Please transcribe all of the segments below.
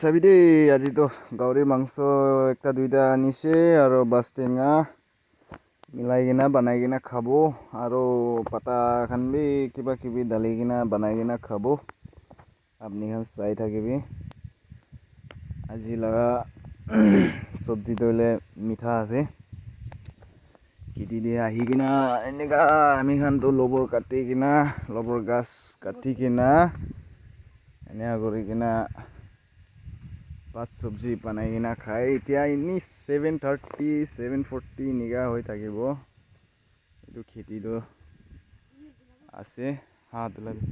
চাবি দেই আজিতো গাহৰি মাংস একটা দুইটা আনিছে আৰু বাছ টেঙা মিলাই কিনা বনাই কিনা খাব আৰু পাতা খান বি কিবা কিবি ডালি কিনা বনাই কিনা খাব আপনি খান চাই থাকিবি আজি লগা চব্জি তইলে মিঠা আছে খেতি দিয়ে আহি কিনা এনেকা আমি খানতো লবৰ কাটি কিনা লবৰ গাছ কাটি কিনা এনেকা কৰি কিনা পাঁচ চব্জি বনাই কিনা খাই এতিয়া এনে 7:30 7:40 নিগা হৈ থাকিব এইটো খেতিটো আছে হাত লাগে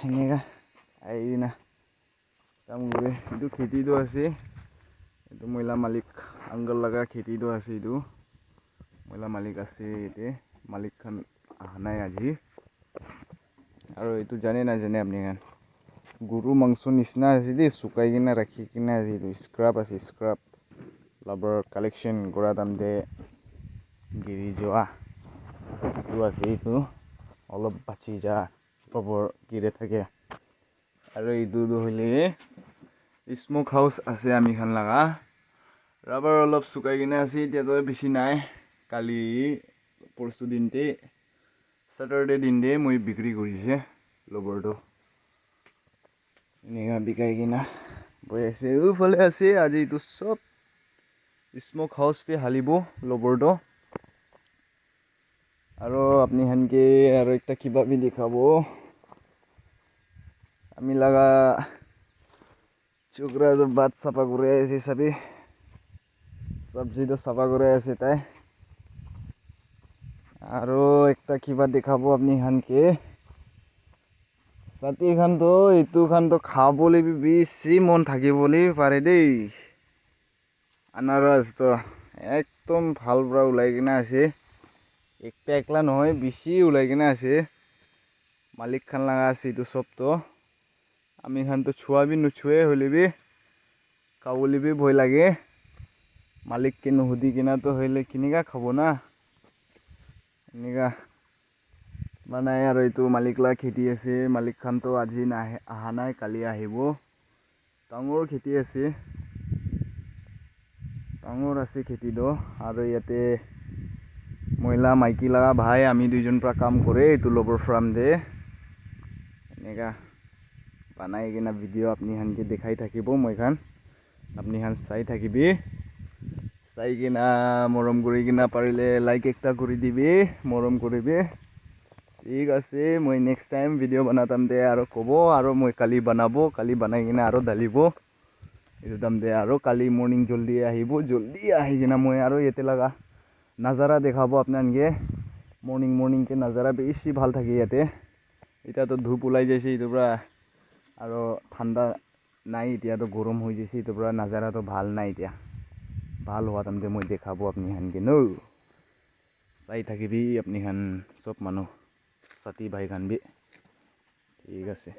এনেকা আহি না কাম কৰি এইটো খেতিটো আছে এইটো মহিলা মালিক আংগল লগা খেতিটো আছে এইটো মহিলা মালিক আছে এতে মালিক খান আহা নাই আজি আৰু এইটো জানে নাজানে আপনি গৰু মাংস নিচিনা আছে দেই শুকাই কিনা ৰাখি কিনা আছে এইটো স্ক্ৰাব আছে স্ক্ৰাব লাবৰ কালেকশ্যন কৰা দামতে গিৰি যোৱা এইটো আছে এইটো অলপ বাচি যা লবৰ গিৰে থাকে আৰু এইটো হ'লে স্মক হাউচ আছে আমি খান লগা ৰাবাৰ অলপ শুকাই কিনে আছে এতিয়াতো বেছি নাই কালি পৰশু দিনতে স্যাটাৰডে দিনতে মই বিক্ৰী কৰিছে লবৰটো এনেকা বিকাই কিনা বৈ আছে এইফালে আছে আজি এইটো চব স্মক হাউচতে হালিব লবৰটো আৰু আপনি হেনকে আৰু একটা কিবা বি দেখাব আমি লাগা চোকৰা বাত চাফা কৰে আছে সবই সবজি তো চাফা কৰে আছে তাই আৰু একটা কিবা দেখাব আপনি হানকে সাথী খান তো এইটো খান তো খাবলে বেশি মন থাকিবলে পারে দেই আনারস তো একদম ভাল পৰা ওলাই কিনা আছে একটা একলা নহয় বেশি ওলাই কিনা আছে মালিক খান লাগা আছে এইটো সব তো আমি খান তো ছুয়া বি নুছুৱে হলে বি খাবলে বি ভয় লাগে মালিক কে নুসুধি কিনা তো হইলে কিনিকা খাব না এনেকা মানে আৰু এইটো মালিক লা খেতি আছে মালিক খান তো আজি নাহে আহা নাই কালি আহিব ডাঙৰ খেতি আছে ডাঙৰ আছে খেতিটো আৰু ইয়াতে মহিলা মাইকী লগা ভাই আমি দুইজন পৰা কাম কৰে এইটো লবৰ ফাৰ্ম দে এনেকা বানাই কিনা ভিডিঅ' আপনি হানকে দেখাই থাকিব মই খান আপনি খান চাই থাকিবি চাই কিনা মৰম কৰি কিনা পাৰিলে লাইক একটা কৰি দিবি মৰম কৰিবি ঠিক আছে মই নেক্সট টাইম ভিডিঅ' বনাতাম দে আৰু ক'ব আৰু মই কালি বনাব কালি বনাই কিনা আৰু ডালিব এইটো দাম দে আৰু কালি মৰ্নিং জল্দি আহিব জল্দি আহি কিনা মই আৰু ইয়াতে লগা নাজাৰা দেখাব আপোনালোকে মৰ্নিং কে নাজাৰা বেছি ভাল থাকে ইয়াতে এতিয়াতো ধূপ ওলাই যাইছে এইটোৰ পৰা আৰু ঠাণ্ডা নাই এতিয়াতো গৰম হৈ গৈছে এইটোৰ পৰা নাজাৰাটো ভাল নাই এতিয়া ভাল হোৱা তামতে মই দেখাব আপনি হানকে ন চাই থাকিবি আপনি খান সব মানুহ সাথী ভাই খান বি ঠিক আছে